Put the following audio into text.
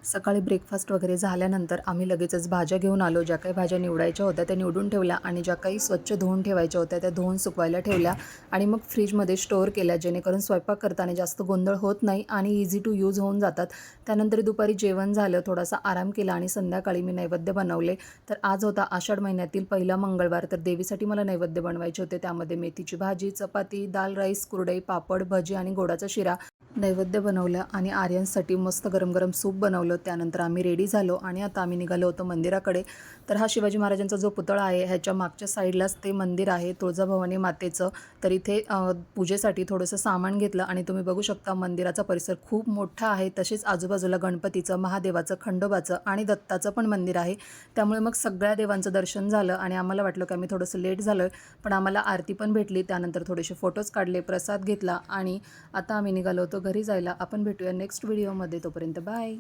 सकाळी ब्रेकफास्ट वगैरे झाल्यानंतर आम्ही लगेचच भाज्या घेऊन आलो. ज्या काही भाज्या निवडायच्या होत्या त्या निवडून ठेवल्या आणि ज्या काही स्वच्छ धुवून ठेवायच्या होत्या त्या धुवून सुकवायला ठेवल्या आणि मग फ्रीजमध्ये स्टोअर केल्या, जेणेकरून स्वयंपाक करताना जास्त गोंधळ होत नाही आणि इझी टू यूज होऊन जातात. त्यानंतर दुपारी जेवण झालं, थोडासा आराम केला आणि संध्याकाळी मी नैवेद्य बनवले. तर आज होता आषाढ महिन्यातील पहिला मंगळवार, तर देवीसाठी मला नैवेद्य बनवायचे होते. त्यामध्ये मेथीची भाजी, चपाती, दाल राईस, कुरडई, पापड, भजी आणि गोडाचा शिरा नैवेद्य बनवलं आणि आर्यनसाठी मस्त गरम गरम सूप बनवलं. त्यानंतर आम्ही रेडी झालो आणि आता आम्ही निघालो होतो मंदिराकडे. तर हा शिवाजी महाराजांचा जो पुतळा आहे ह्याच्या मागच्या साईडलाच ते मंदिर आहे तुळजाभवानी मातेचं. तर इथे पूजेसाठी थोडंसं सामान घेतलं आणि तुम्ही बघू शकता मंदिराचा परिसर खूप मोठा आहे. तसेच आजूबाजूला गणपतीचं, महादेवाचं, खंडोबाचं आणि दत्ताचं पण मंदिर आहे. त्यामुळे मग सगळ्या देवांचं दर्शन झालं आणि आम्हाला वाटलं की आम्ही थोडंसं लेट झालो आहे, पण आम्हाला आरती पण भेटली. त्यानंतर थोडेसे फोटोज काढले, प्रसाद घेतला आणि आता आम्ही निघालो होतो घरी जायला. आपण भेटूया नेक्स्ट व्हिडिओमध्ये. तोपर्यंत बाय.